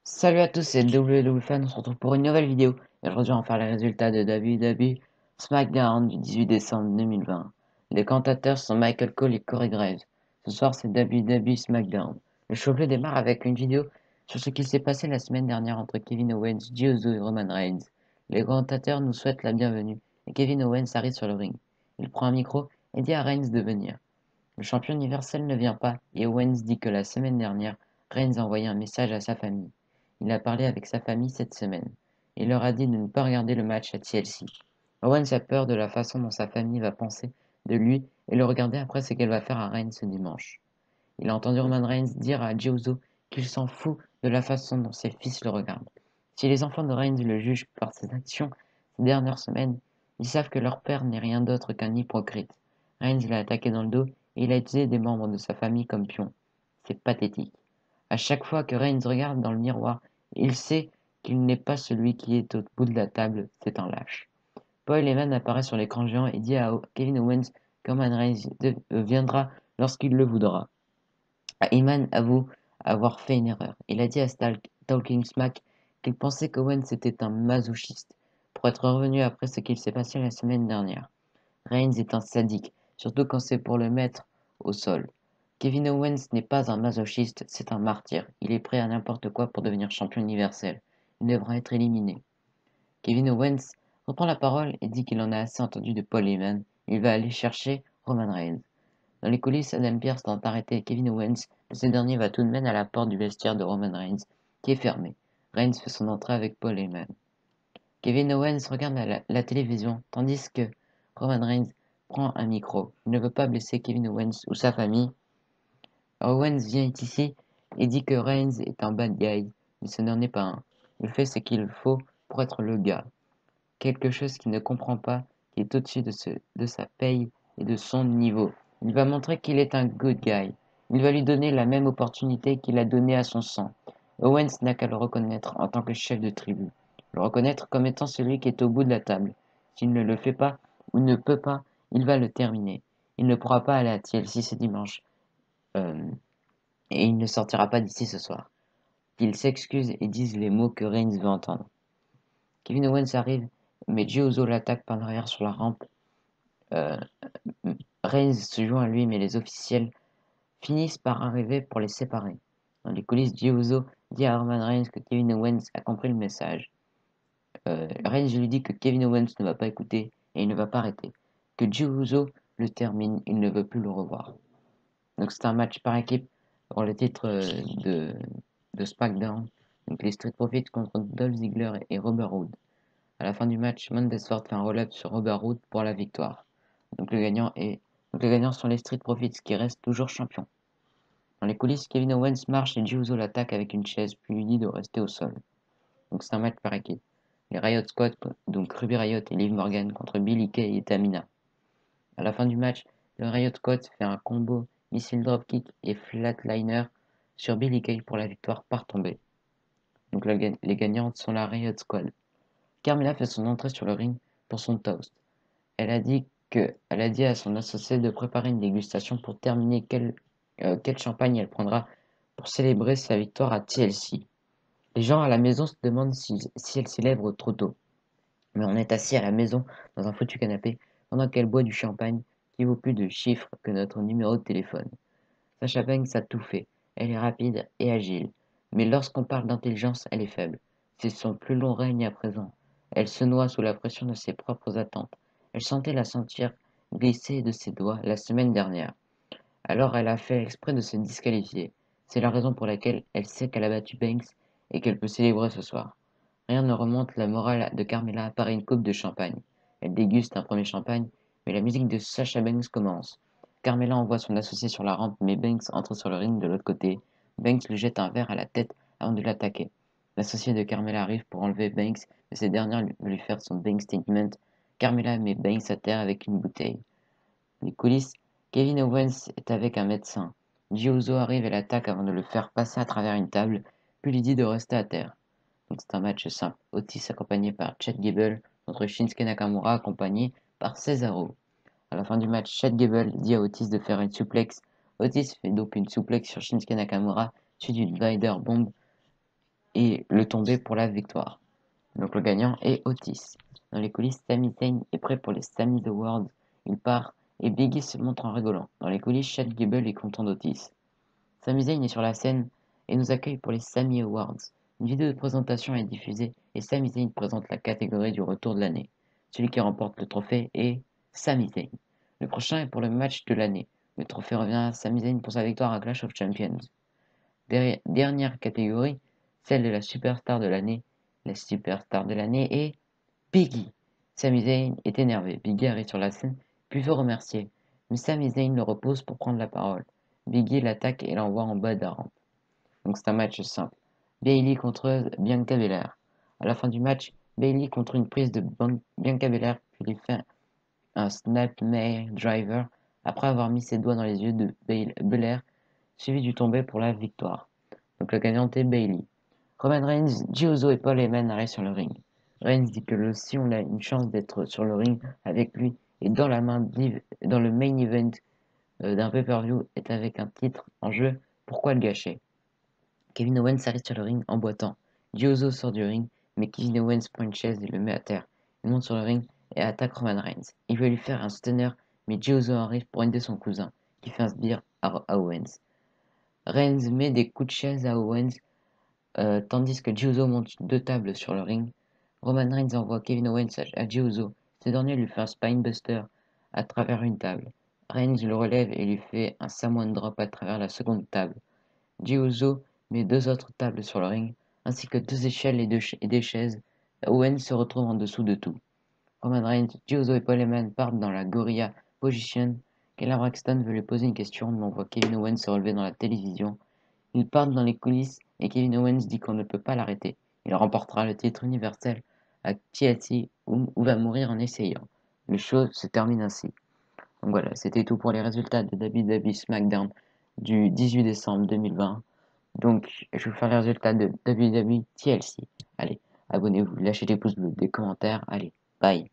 Salut à tous, c'est WWFan, on se retrouve pour une nouvelle vidéo. Et aujourd'hui, on va faire les résultats de WWE SmackDown du 18 décembre 2020. Les commentateurs sont Michael Cole et Corey Graves. Ce soir, c'est WWE SmackDown. Le showplay démarre avec une vidéo sur ce qui s'est passé la semaine dernière entre Kevin Owens, Jey Uso et Roman Reigns. Les commentateurs nous souhaitent la bienvenue et Kevin Owens arrive sur le ring. Il prend un micro et dit à Reigns de venir. Le champion universel ne vient pas et Owens dit que la semaine dernière, Reigns a envoyé un message à sa famille. Il a parlé avec sa famille cette semaine. Il leur a dit de ne pas regarder le match à TLC. Owens a peur de la façon dont sa famille va penser de lui et le regarder après ce qu'elle va faire à Reigns ce dimanche. Il a entendu Roman Reigns dire à Jey Uso qu'il s'en fout de la façon dont ses fils le regardent. Si les enfants de Reigns le jugent par ses actions ces dernières semaines, ils savent que leur père n'est rien d'autre qu'un hypocrite. Reigns l'a attaqué dans le dos et il a utilisé des membres de sa famille comme pions. C'est pathétique. À chaque fois que Reigns regarde dans le miroir, il sait qu'il n'est pas celui qui est au bout de la table, c'est un lâche. Paul Heyman apparaît sur l'écran géant et dit à Kevin Owens que Roman Reigns viendra lorsqu'il le voudra. Heyman avoue avoir fait une erreur. Il a dit à Talking Smack qu'il pensait qu'Owens était un masochiste pour être revenu après ce qu'il s'est passé la semaine dernière. Reigns est un sadique, surtout quand c'est pour le mettre au sol. Kevin Owens n'est pas un masochiste, c'est un martyr. Il est prêt à n'importe quoi pour devenir champion universel. Il devra être éliminé. Kevin Owens reprend la parole et dit qu'il en a assez entendu de Paul Heyman. Il va aller chercher Roman Reigns. Dans les coulisses, Adam Pearce tente d'arrêter Kevin Owens, mais ce dernier va tout de même à la porte du vestiaire de Roman Reigns, qui est fermée. Reigns fait son entrée avec Paul Heyman. Kevin Owens regarde la télévision, tandis que Roman Reigns prend un micro. Il ne veut pas blesser Kevin Owens ou sa famille. Owens vient ici et dit que Reigns est un bad guy, mais ce n'en est pas un. Il fait ce qu'il faut pour être le gars. Quelque chose qu'il ne comprend pas, qui est au-dessus de sa paye et de son niveau. Il va montrer qu'il est un good guy. Il va lui donner la même opportunité qu'il a donnée à son sang. Owens n'a qu'à le reconnaître en tant que chef de tribu. Le reconnaître comme étant celui qui est au bout de la table. S'il ne le fait pas ou ne peut pas, il va le terminer. Il ne pourra pas aller à TLC ce dimanche. Euh, et il ne sortira pas d'ici ce soir. Qu'il s'excuse et dise les mots que Reigns veut entendre. Kevin Owens arrive, mais Jey Uso l'attaque par derrière sur la rampe. Euh, Reigns se joint à lui, mais les officiels finissent par arriver pour les séparer. Dans les coulisses, Jey Uso dit à Roman Reigns que Kevin Owens a compris le message. Reigns lui dit que Kevin Owens ne va pas écouter et il ne va pas arrêter. Que Jey Uso le termine, il ne veut plus le revoir. Donc c'est un match par équipe pour le titre de SmackDown. Donc les Street Profits contre Dolph Ziggler et Robert Roode. À la fin du match, Mandesford fait un roll-up sur Robert Roode pour la victoire. Donc les gagnants sont les Street Profits qui restent toujours champions. Dans les coulisses, Kevin Owens marche et Jey Uso l'attaque avec une chaise puis lui dit de rester au sol. Donc c'est un match par équipe. Les Riot Squad, donc Ruby Riot et Liv Morgan contre Billie Kay et Tamina. À la fin du match, le Riot Squad fait un combo missile dropkick et flatliner sur Billie Kay pour la victoire par tombée. Donc les gagnantes sont la Riot Squad. Carmella fait son entrée sur le ring pour son toast. Elle a dit à son associé de préparer une dégustation pour terminer quel champagne elle prendra pour célébrer sa victoire à TLC. Les gens à la maison se demandent si elle célèbre trop tôt. Mais on est assis à la maison dans un foutu canapé pendant qu'elle boit du champagne qui vaut plus de chiffres que notre numéro de téléphone. Sacha Banks a tout fait. Elle est rapide et agile. Mais lorsqu'on parle d'intelligence, elle est faible. C'est son plus long règne à présent. Elle se noie sous la pression de ses propres attentes. Elle sentait la sentir glisser de ses doigts la semaine dernière. Alors elle a fait exprès de se disqualifier. C'est la raison pour laquelle elle sait qu'elle a battu Banks et qu'elle peut célébrer ce soir. Rien ne remonte la morale de Carmella par une coupe de champagne. Elle déguste un premier champagne, mais la musique de Sasha Banks commence. Carmella envoie son associé sur la rampe, mais Banks entre sur le ring de l'autre côté. Banks lui jette un verre à la tête avant de l'attaquer. L'associé de Carmella arrive pour enlever Banks, mais cette dernière veut lui faire son Banks statement. Carmella met Banks à terre avec une bouteille. Les coulisses, Kevin Owens est avec un médecin. Jey Uso arrive et l'attaque avant de le faire passer à travers une table, puis lui dit de rester à terre. Donc c'est un match simple. Otis accompagné par Chad Gable contre Shinsuke Nakamura accompagné par Cesaro. À la fin du match, Chad Gable dit à Otis de faire une suplex. Otis fait donc une suplex sur Shinsuke Nakamura, suivi d'une Spider Bomb et le tomber pour la victoire. Donc le gagnant est Otis. Dans les coulisses, Sami Zayn est prêt pour les Sammy's Awards. Il part et Biggie se montre en rigolant. Dans les coulisses, Chad Gable est content d'Otis. Sami Zayn est sur la scène et nous accueille pour les Sammy Awards. Une vidéo de présentation est diffusée et Sami Zayn présente la catégorie du retour de l'année. Celui qui remporte le trophée est Sami Zayn. Le prochain est pour le match de l'année. Le trophée revient à Sami Zayn pour sa victoire à Clash of Champions. Dernière catégorie, celle de la superstar de l'année. La superstar de l'année est Biggie. Sami Zayn est énervé. Biggie arrive sur la scène, puis veut remercier. Mais Sami Zayn le repose pour prendre la parole. Biggie l'attaque et l'envoie en bas de la rampe. Donc c'est un match simple. Bayley contre Bianca Belair. À la fin du match, Bayley contre une prise de Bianca Belair, puis lui fait un snapmare driver après avoir mis ses doigts dans les yeux de Belair, suivi du tombé pour la victoire. Donc le gagnant est Bayley. Roman Reigns, Jey et Paul Heyman arrivent sur le ring. Reigns dit que si on a une chance d'être sur le ring avec lui et dans le main event d'un pay-per-view est avec un titre en jeu, pourquoi le gâcher? Kevin Owens arrive sur le ring en boitant. Jey sort du ring, mais Kevin Owens prend une chaise et le met à terre. Il monte sur le ring et attaque Roman Reigns. Il veut lui faire un stunner, mais Jey arrive pour aider son cousin, qui fait un sbire à Owens. Reigns met des coups de chaise à Owens, tandis que Jey monte 2 tables sur le ring. Roman Reigns envoie Kevin Owens à Jey. Ce dernier lui fait un spinebuster à travers une table. Reigns le relève et lui fait un Samoan drop à travers la seconde table. Jey met 2 autres tables sur le ring, ainsi que 2 échelles et des chaises. Owens se retrouve en dessous de tout. Roman Reigns, Jey et Paul Heyman partent dans la Gorilla Position. Kayla Braxton veut lui poser une question, mais on voit Kevin Owens se relever dans la télévision. Ils partent dans les coulisses et Kevin Owens dit qu'on ne peut pas l'arrêter. Il remportera le titre universel à TLC ou va mourir en essayant. Le show se termine ainsi. Donc voilà, c'était tout pour les résultats de WWE SmackDown du 18 décembre 2020. Donc je vais vous faire les résultats de WWE TLC. Allez, abonnez-vous, lâchez des pouces bleus, des commentaires. Allez, bye.